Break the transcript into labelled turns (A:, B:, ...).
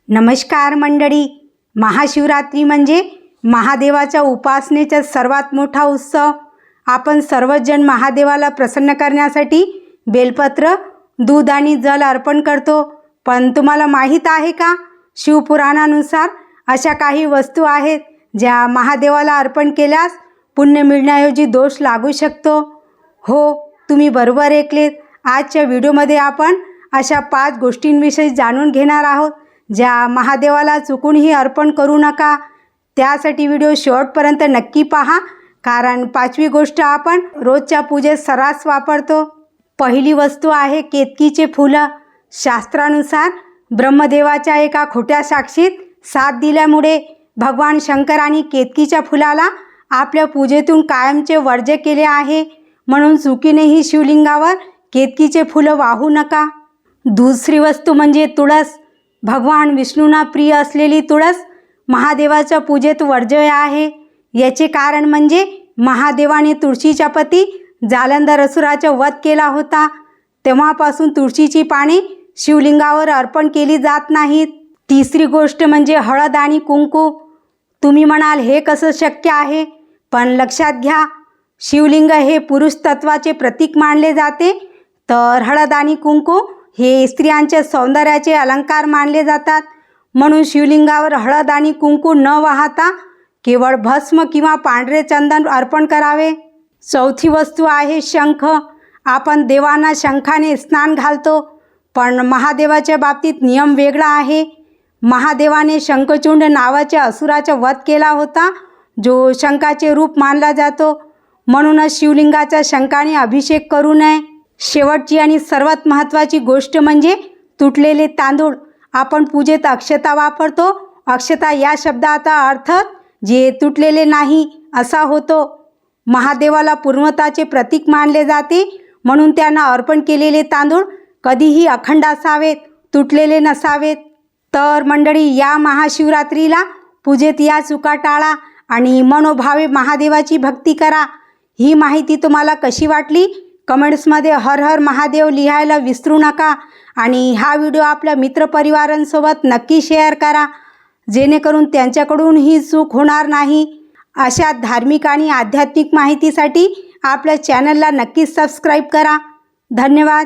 A: नमस्कार मंडळी, महाशिवरात्री म्हणजे महादेवाच्या उपासनेचा सर्वात मोठा उत्सव। आपण सर्वजण महादेवाला प्रसन्न करण्यासाठी बेलपत्र, दूध आणि जल अर्पण करतो। पण तुम्हाला माहीत आहे का, शिवपुराणानुसार अशा काही वस्तू आहेत ज्या महादेवाला अर्पण केल्यास पुण्य मिळण्याऐवजी दोष लागू शकतो। हो, तुम्ही बरोबर ऐकलेत। आजच्या व्हिडिओमध्ये आपण अशा 5 गोष्टींविषयी जाणून घेणार आहोत ज्या महादेवाला चुकूनही अर्पण करू नका। त्यासाठी व्हिडिओ शेवटपर्यंत नक्की पहा, कारण 5वी गोष्ट आपण रोजच्या पूजेत सर्रास वापरतो। पहिली वस्तू आहे केतकीचे फुलं। शास्त्रानुसार ब्रह्मदेवाच्या एका खोट्या साक्षीत साथ दिल्यामुळे भगवान शंकरांनी केतकीच्या फुलाला आपल्या पूजेतून कायमचे वर्ज्य केले आहे। म्हणून चुकीनेही शिवलिंगावर केतकीचे फुलं वाहू नका। दुसरी वस्तू म्हणजे तुळस। भगवान विष्णूंना प्रिय असलेली तुळस महादेवाच्या पूजेत वर्ज्य आहे। याचे कारण म्हणजे महादेवाने तुळशीच्या पती जालंधर असुराचा वध केला होता। तेव्हापासून तुळशीची पाने शिवलिंगावर अर्पण केली जात नाहीत। तिसरी गोष्ट म्हणजे हळद आणि कुंकू। तुम्ही म्हणाल हे कसं शक्य आहे, पण लक्षात घ्या, शिवलिंग हे पुरुष तत्वाचे प्रतीक मानले जाते, तर हळद आणि कुंकू हे स्त्रियांच्या सौंदर्याचे अलंकार मानले जातात। म्हणून शिवलिंगावर हळद आणि कुंकू न वाहता केवळ भस्म किंवा पांढरे चंदन अर्पण करावे। चौथी वस्तू आहे शंख। आपण देवांना शंखाने स्नान घालतो, पण महादेवाच्या बाबतीत नियम वेगळा आहे। महादेवाने शंखचूंड नावाच्या असुराचा वध केला होता, जो शंखाचे रूप मानला जातो। म्हणूनच शिवलिंगाचा शंखाने अभिषेक करू नये। शेवटची आणि सर्वात महत्त्वाची गोष्ट म्हणजे तुटलेले तांदूळ। आपण पूजेत अक्षता वापरतो। अक्षता या शब्दाचा अर्थ जे तुटलेले नाही असा होतो। महादेवाला पूर्णताचे प्रतीक मानले जाते, म्हणून त्यांना अर्पण केलेले तांदूळ कधीही अखंड असावेत, तुटलेले नसावेत। तर मंडळी, या महाशिवरात्रीला पूजेत या चुका टाळा आणि मनोभावे महादेवाची भक्ती करा। ही माहिती तुम्हाला कशी वाटली कमेंट्समध्ये हर हर महादेव लिहायला विसरू नका। आणि हा व्हिडिओ आपल्या मित्रपरिवारांसोबत नक्की शेअर करा, जेणेकरून त्यांच्याकडून ही चूक होणार नाही। अशा धार्मिक आणि आध्यात्मिक माहितीसाठी आपल्या चॅनलला नक्की सबस्क्राईब करा। धन्यवाद।